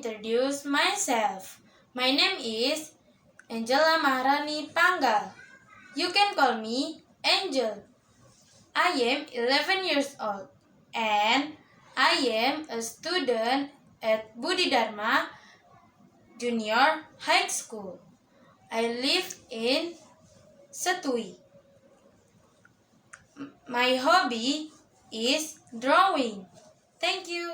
introduce myself. My name is Angela Maharani Panggal. You can call me Angel. I am 11 years old and I am a student at Budi Dharma Junior High School. I live in Setui. My hobby is drawing. Thank you.